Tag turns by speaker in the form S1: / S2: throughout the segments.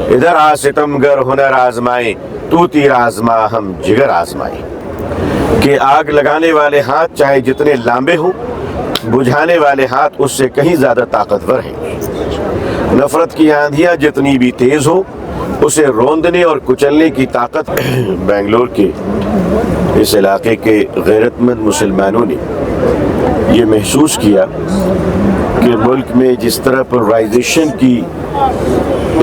S1: इधर आ सितमगर हुनर आजमाए, तू तीर आजमा हम जिगर आजमाए। कि आग लगाने वाले हाथ चाहे जितने लांबे हों, बुझाने वाले हाथ उससे कहीं ज्यादा ताकतवर हैं। नफरत की आंधियां जितनी भी तेज हो, उसे रोंदने और कुचलने की ताकत। बेंगलोर के इस इलाके के गैरतमंद मुसलमानों ने ये महसूस किया कि मुल्क में जिस तरह पोलराइजेशन की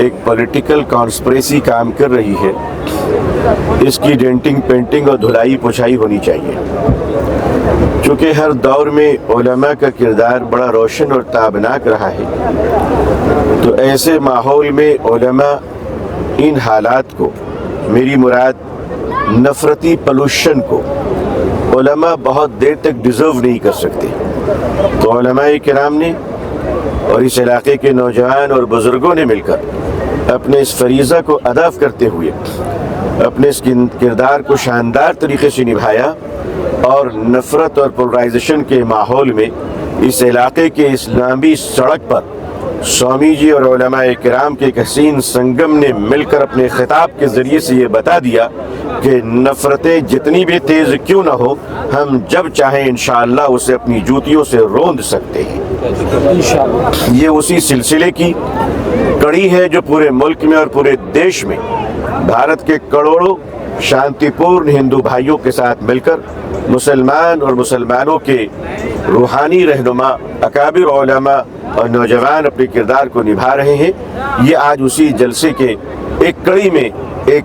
S1: एक पॉलिटिकल कॉन्स्पिरेसी काम कर रही है, इसकी डेंटिंग पेंटिंग और धुलाई पुछाई होनी चाहिए। चूँकि हर दौर में उलमा का किरदार बड़ा रोशन और ताबनाक रहा है, तो ऐसे माहौल में उलमा इन हालात को, मेरी मुराद नफरती पॉल्यूशन को, उलमा बहुत देर तक डिजर्व नहीं कर सकते। तो उलमाए किराम ने और इस इलाके के नौजवान और बुजुर्गों ने मिलकर अपने इस फरीज़ा को अदा करते हुए अपने इस किरदार को शानदार तरीके से निभाया और नफ़रत और पोलराइजेशन के माहौल में इस इलाके के इस्लामी सड़क पर स्वामी जी और उलमाए किराम के एक हसीन संगम ने मिलकर अपने खिताब के ज़रिए से ये बता दिया कि नफ़रतें जितनी भी तेज़ क्यों ना हो, हम जब चाहें इंशाअल्लाह उसे अपनी जूतियों से रोंद सकते हैं। ये उसी सिलसिले की कड़ी है जो पूरे मुल्क में और पूरे देश में भारत के करोड़ों शांतिपूर्ण हिंदू भाइयों के साथ मिलकर मुसलमान और मुसलमानों के रूहानी रहनुमा अकाबिर उलमा और नौजवान अपने किरदार को निभा रहे हैं। ये आज उसी जलसे के एक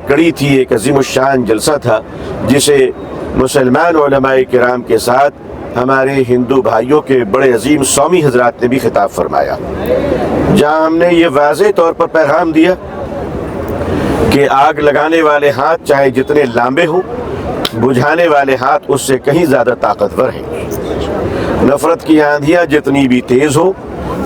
S1: कड़ी थी, एक अजीमुश्शान जलसा था जिसे मुसलमान उलमाए किराम के साथ हमारे हिंदू भाइयों के बड़े अजीम स्वामी हजरात ने भी खिताब फरमाया, जहाँ हमने ये वाज़ेह तौर पर पैगाम दिया कि आग लगाने वाले हाथ चाहे जितने लांबे हों, बुझाने वाले हाथ उससे कहीं ज़्यादा ताकतवर हैं। नफ़रत की आंधियां जितनी भी तेज़ हो,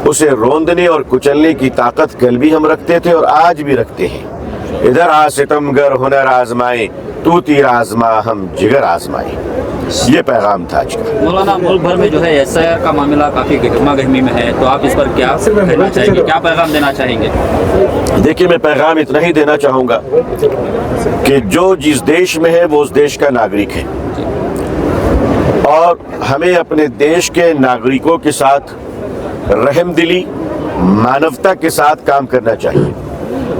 S1: उसे रोंदने और कुचलने की ताकत कल भी हम रखते थे और आज भी रखते हैं। इधर आ सितमगर हुनर आजमाए, तू तीर आजमा हम जिगर आजमाए। ये पैगाम था आज का।
S2: मौलाना, मुल्क भर में जो है SIR का मामला काफ़ी गर्मा गर्मी में है, तो आप इस पर क्या कहना चाहेंगे, क्या पैगाम देना चाहेंगे?
S1: देखिए, मैं पैगाम इतना ही देना चाहूँगा कि जो जिस देश में है वो उस देश का नागरिक है और हमें अपने देश के नागरिकों के साथ रहमदिली, मानवता के साथ काम करना चाहिए।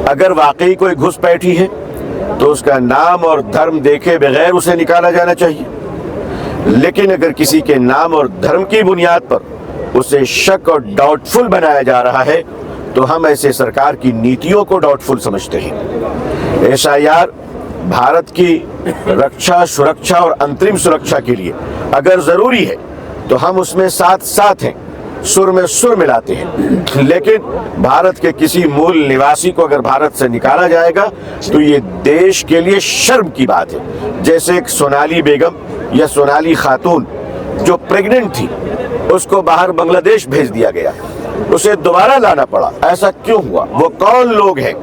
S1: अगर वाकई कोई घुसपैठी है तो उसका नाम और धर्म देखे बगैर उसे निकाला जाना चाहिए, लेकिन अगर किसी के नाम और धर्म की बुनियाद पर उसे शक और डाउटफुल बनाया जा रहा है तो हम ऐसे सरकार की नीतियों को डाउटफुल समझते हैं। SIR भारत की रक्षा, सुरक्षा और अंतरिम सुरक्षा के लिए अगर जरूरी है तो हम उसमें साथ साथ हैं, सुर में सुर मिलाते हैं, लेकिन भारत के किसी मूल निवासी को अगर भारत से निकाला जाएगा तो ये देश के लिए शर्म की बात है। जैसे एक सोनाली बेगम या सोनाली खातून जो प्रेग्नेंट थी, उसको बाहर बांग्लादेश भेज दिया गया, उसे दोबारा लाना पड़ा। ऐसा क्यों हुआ? वो कौन लोग हैं,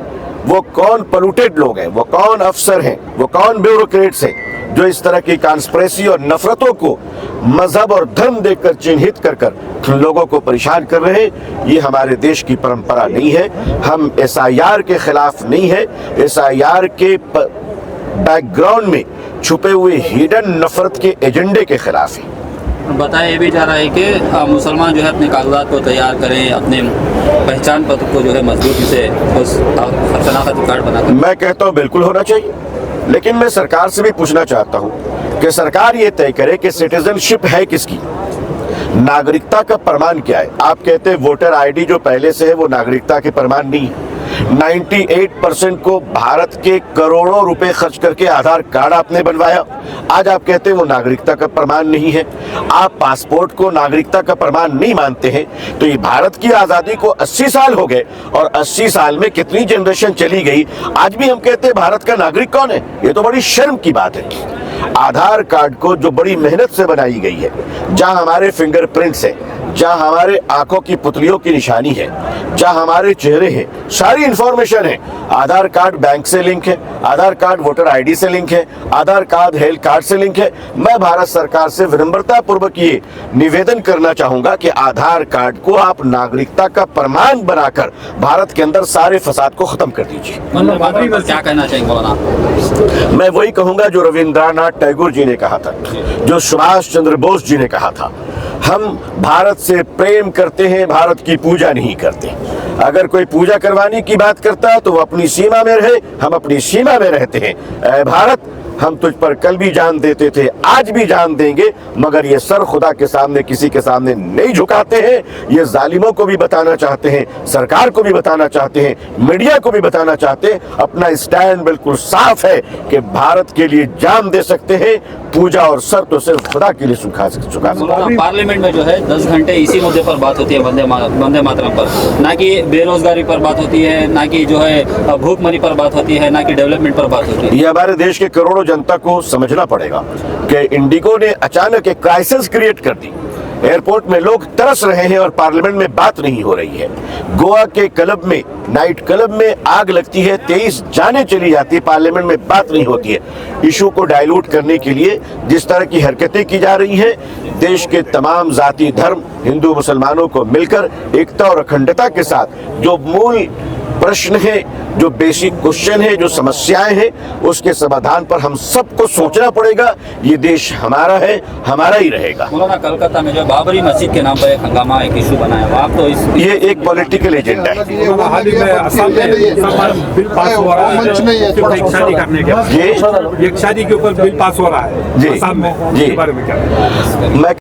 S1: वो कौन पोल्यूटेड लोग हैं, वो कौन अफसर हैं, वो कौन ब्यूरोक्रेट्स हैं जो इस तरह की कॉन्स्पिरेसी और नफरतों को मजहब और धर्म देकर चिन्हित कर कर लोगों को परेशान कर रहे हैं? ये हमारे देश की परंपरा नहीं है। हम SIR के खिलाफ नहीं है, SIR के बैकग्राउंड में छुपे हुए हिडन नफरत के एजेंडे के खिलाफ है।
S2: बताया ये भी जा रहा है कि मुसलमान जो है अपने कागजात को तैयार करें, अपने पहचान पत्र को जो है मजबूती से उस शनाख्ती कार्ड बनाकर।
S1: मैं कहता हूँ बिल्कुल होना चाहिए, लेकिन मैं सरकार से भी पूछना चाहता हूँ कि सरकार ये तय करे कि सिटीजनशिप है किसकी, नागरिकता का प्रमाण क्या है। आप कहते हैं वोटर ID जो पहले से है वो नागरिकता के प्रमाण नहीं है। 98% को भारत के करोड़ों रुपए खर्च करके आधार कार्ड आपने बनवाया, आज आप कहते हैं वो नागरिकता का प्रमाण नहीं है। आप पासपोर्ट को नागरिकता का प्रमाण नहीं मानते हैं, तो ये भारत की आज़ादी को 80 साल हो गए और 80 साल में कितनी जनरेशन चली गई, आज भी हम कहते हैं भारत का नागरिक कौन है। ये तो बड़ी शर्म की बात है। आधार कार्ड को जो बड़ी मेहनत से बनाई गई है, जहां हमारे फिंगरप्रिंट्स है, जहाँ हमारे आंखों की पुतलियों की निशानी है, जहाँ हमारे चेहरे हैं, सारी इंफॉर्मेशन है। आधार कार्ड बैंक से लिंक है, आधार कार्ड वोटर आईडी से लिंक है, आधार कार्ड हेल्थ कार्ड से लिंक है। मैं भारत सरकार से विनम्रता पूर्वक ये निवेदन करना चाहूंगा कि आधार कार्ड को आप नागरिकता का प्रमाण बनाकर भारत के अंदर सारे फसाद को खत्म कर दीजिए।
S2: वंदे मातरम पर क्या कहना चाहेंगे मौलाना?
S1: मैं वही कहूंगा जो रविंद्रनाथ टैगोर जी ने कहा था, जो सुभाष चंद्र बोस जी ने कहा था, हम भारत से प्रेम करते हैं, भारत की पूजा नहीं करते। अगर कोई पूजा करवाने की बात करता है तो वो अपनी सीमा में रहे, हम अपनी सीमा में रहते हैं। ऐ भारत, हम तुझ पर कल भी जान देते थे, आज भी जान देंगे, मगर ये सर खुदा के सामने किसी के सामने नहीं झुकाते हैं। ये जालिमों को भी बताना चाहते हैं, सरकार को भी बताना चाहते हैं, मीडिया को भी बताना चाहते हैं। अपना स्टैंड बिल्कुल साफ है कि भारत के लिए जान दे सकते हैं, पूजा और सर तो सिर्फ खुदा के लिए झुका सकते हैं।
S2: पार्लियामेंट में जो है 10 घंटे इसी मुद्दे पर बात होती है, वंदे मातरम पर, ना कि बेरोजगारी पर बात होती है, ना कि जो है भूखमरी पर बात होती है, ना कि डेवलपमेंट पर बात होती है।
S1: ये हमारे देश के करोड़ों जनता को समझना पड़ेगा कि इंडिगो ने अचानक एक क्राइसिस क्रिएट कर दी। एयरपोर्ट में लोग तरस रहे हैं और पार्लियामेंट में बात नहीं हो रही है। गोवा के क्लब में, नाइट क्लब में आग लगती है, 23 जाने चली जाती है, पार्लियामेंट में बात नहीं होती है। इशू को डाइल्यूट करने के लिए जिस तरह की हरकतें की जा रही हैं, देश के तमाम जाति धर्म हिंदू मुसलमानों को मिलकर एकता और अखंडता के साथ जो मूल प्रश्न है, जो बेसिक क्वेश्चन है, जो समस्याएं हैं, उसके समाधान पर हम सबको सोचना पड़ेगा। ये देश हमारा है, हमारा ही रहेगा।
S2: मौलाना, कलकत्ता में जो बाबरी मस्जिद के नाम पर एक हंगामा, एक इशू बनाया हुआ, आप तो इस
S1: ये एक पॉलिटिकल एजेंडा है।
S3: हाल ही में असम में बिल पास हो रहा है, एक शादी करने के, एक शादी के ऊपर बिल पास हो रहा है
S1: जी,
S3: असम में,
S1: जी।
S3: इसके बारे में क्या?
S1: मैं